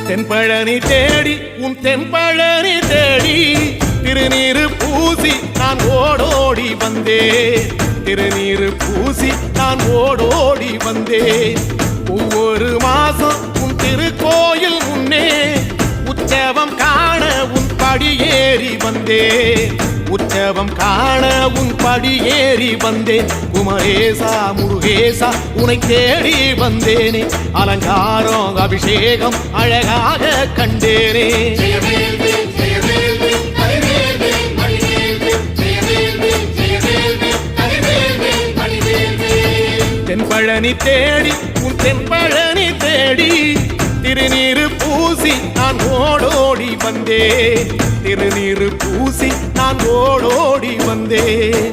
தென்பழனி தேடி உன் தென்பழனி தேடி திருநீரு பூசி நான் ஓடோடி வந்தேன். திருநீரு பூசி நான் ஓடோடி வந்தேன். ஒவ்வொரு மாசம் உன் திருக்கோயில் முன்னே உற்சவம் காண உன் படியேறி வந்தேன். உற்சவம் காண உன் படியேறி வந்தேன். குமரேசா முருகேசா உனை தேடி வந்தேனே. அலங்காரம் அபிஷேகம் அழகாக கண்டேனே. தென்பழனி தேடி உன் தென்பழனி தேடி திருநீரு பூசி நான் ஓடோடி வந்தேன். திருநீரு பூசி நான் ஓடோடி வந்தேன்.